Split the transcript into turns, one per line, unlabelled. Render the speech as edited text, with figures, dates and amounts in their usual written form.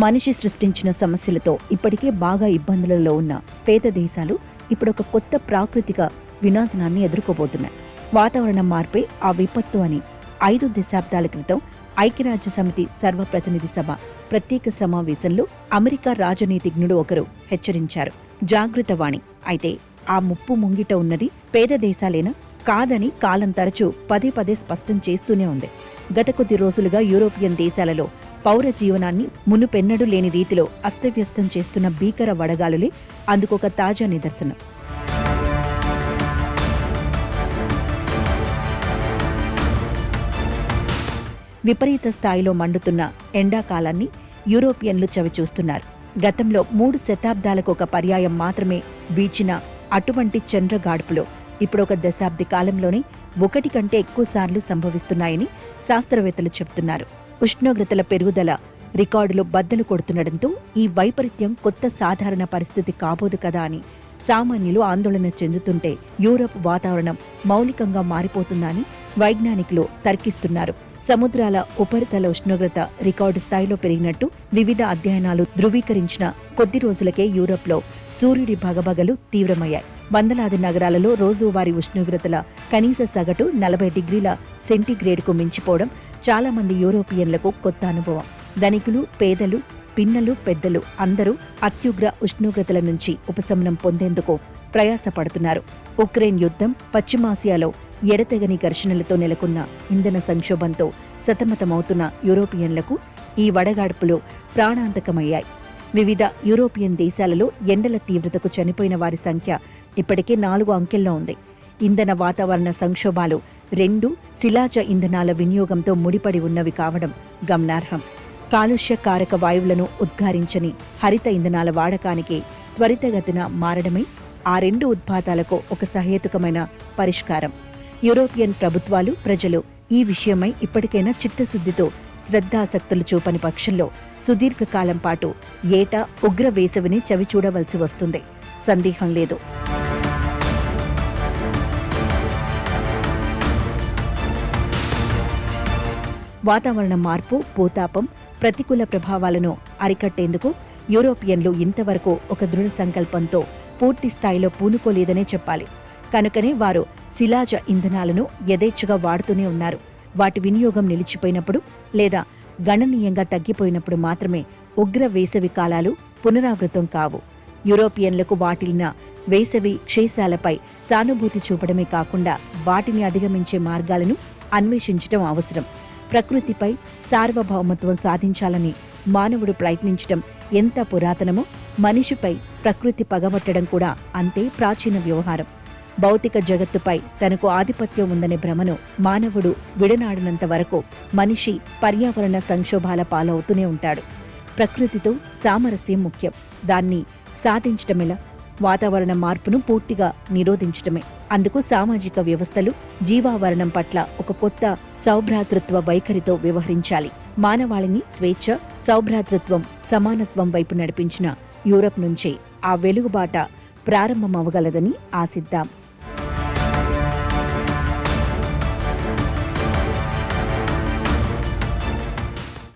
మనిషి సృష్టించిన సమస్యలతో ఇప్పటికే బాగా ఇబ్బందులలో ఉన్న పేద దేశాలు ఇప్పుడొక కొత్త ప్రాకృతిక వినాశనాన్ని ఎదుర్కోబోతున్నాయి. వాతావరణ మార్పే ఆ విపత్తు అని 5 దశాబ్దాల క్రితం ఐక్యరాజ్య సమితి సర్వప్రతినిధి సభ ప్రత్యేక సమావేశంలో అమెరికా రాజనీతిజ్ఞుడు ఒకరు హెచ్చరించారు. జాగృత వాణి. అయితే ఆ ముప్పు ముంగిట ఉన్నది పేద దేశాలేనా కాదని కాలం తరచూ పదే పదే స్పష్టం చేస్తూనే ఉంది. గత కొద్ది రోజులుగా యూరోపియన్ దేశాలలో పౌర జీవనాన్ని మునుపెన్నడూ లేని రీతిలో అస్తవ్యస్తం చేస్తున్న భీకర వడగాలులే అందుకొక తాజా నిదర్శనం. విపరీత స్థాయిలో మండుతున్న ఎండాకాలాన్ని యూరోపియన్లు చవిచూస్తున్నారు. గతంలో 3 శతాబ్దాలకు ఒక పర్యాయం మాత్రమే వీచిన అటువంటి చంద్రగాడుపులో ఇప్పుడొక దశాబ్ది కాలంలోనే 1 కంటే ఎక్కువసార్లు సంభవిస్తున్నాయని శాస్త్రవేత్తలు చెబుతున్నారు. ఉష్ణోగ్రతల పెరుగుదల రికార్డులు బద్దలు కొడుతుండటంతో ఈ వైపరీత్యం కొత్త సాధారణ పరిస్థితి కాబోదు కదా అని సామాన్యులు ఆందోళన చెందుతుంటే యూరప్ వాతావరణం మౌలికంగా మారిపోతుందా అని వైజ్ఞానికులు తర్కిస్తున్నారు. సముద్రాల ఉపరితల ఉష్ణోగ్రత రికార్డు స్థాయిలో పెరిగినట్టు వివిధ అధ్యయనాలు ధృవీకరించిన కొద్ది రోజులకే యూరప్లో సూర్యుడి భగభగలు తీవ్రమయ్యాయి. వందలాది నగరాలలో రోజువారీ ఉష్ణోగ్రతల కనీస సగటు 40 డిగ్రీల సెంటీగ్రేడ్కు మించిపోవడం చాలా మంది యూరోపియన్లకు కొత్త అనుభవం. ధనికులు, పేదలు, పిన్నలు, పెద్దలు అందరూ అత్యుగ్ర ఉష్ణోగ్రతల నుంచి ఉపశమనం పొందేందుకు ప్రయాసపడుతున్నారు. ఉక్రెయిన్ యుద్ధం, పశ్చిమాసియాలో ఎడతెగని ఘర్షణలతో నెలకొన్న ఇంధన సంక్షోభంతో సతమతమవుతున్న యూరోపియన్లకు ఈ వడగాడ్పులు ప్రాణాంతకమయ్యాయి. వివిధ యూరోపియన్ దేశాలలో ఎండల తీవ్రతకు చనిపోయిన వారి సంఖ్య ఇప్పటికే 4 అంకెల్లో ఉంది. ఇంధన వాతావరణ సంక్షోభాలు 2 శిలాజ ఇంధనాల వినియోగంతో ముడిపడి ఉన్నవి కావడం గమనార్హం. కాలుష్య కారక వాయువులను ఉద్గారించని హరిత ఇంధనాల వాడకానికి త్వరితగతిన మారడమే ఆ 2 ఉద్పాతాలకు ఒక సహేతుకమైన పరిష్కారం. యూరోపియన్ ప్రభుత్వాలు, ప్రజలు ఈ విషయమై ఇప్పటికైనా చిత్తశుద్ధితో శ్రద్ధాసక్తులు చూపని పక్షంలో సుదీర్ఘకాలం పాటు ఏటా ఉగ్ర వేసవిని చవిచూడవలసి వస్తుంది. సందేహం లేదు. వాతావరణ మార్పు, భూతాపం, ప్రతికూల ప్రభావాలను అరికట్టేందుకు యూరోపియన్లు ఇంతవరకు ఒక దృఢ సంకల్పంతో పూర్తి స్థాయిలో పూనుకోలేదనే చెప్పాలి. కనుకనే వారు శిలాజ ఇంధనాలను యథేచ్ఛగా వాడుతూనే ఉన్నారు. వాటి వినియోగం నిలిచిపోయినప్పుడు లేదా గణనీయంగా తగ్గిపోయినప్పుడు మాత్రమే ఉగ్ర వేసవి కాలాలు పునరావృతం కావు. యూరోపియన్లకు వాటిల్లిన వేసవి క్షేశాలపై సానుభూతి చూపడమే కాకుండా వాటిని అధిగమించే మార్గాలను అన్వేషించడం అవసరం. ప్రకృతిపై సార్వభౌమత్వం సాధించాలని మానవుడు ప్రయత్నించడం ఎంత పురాతనమో మనిషిపై ప్రకృతి పగబట్టడం కూడా అంతే ప్రాచీన వ్యవహారం. భౌతిక జగత్తుపై తనకు ఆధిపత్యం ఉందనే భ్రమను మానవుడు విడనాడినంత వరకు మనిషి పర్యావరణ సంక్షోభాల పాలవుతూనే ఉంటాడు. ప్రకృతితో సామరస్యం ముఖ్యం. దాన్ని సాధించటమెలా? వాతావరణ మార్పును పూర్తిగా నిరోధించటమే. అందుకు సామాజిక వ్యవస్థలు జీవావరణం పట్ల ఒక కొత్త సౌభ్రాతృత్వ వైఖరితో వ్యవహరించాలి. మానవాళిని స్వేచ్ఛ, సౌభ్రాతృత్వం, సమానత్వం వైపు నడిపించిన యూరప్ నుంచే ఆ వెలుగుబాట ప్రారంభమవగలదని ఆశిద్దాం.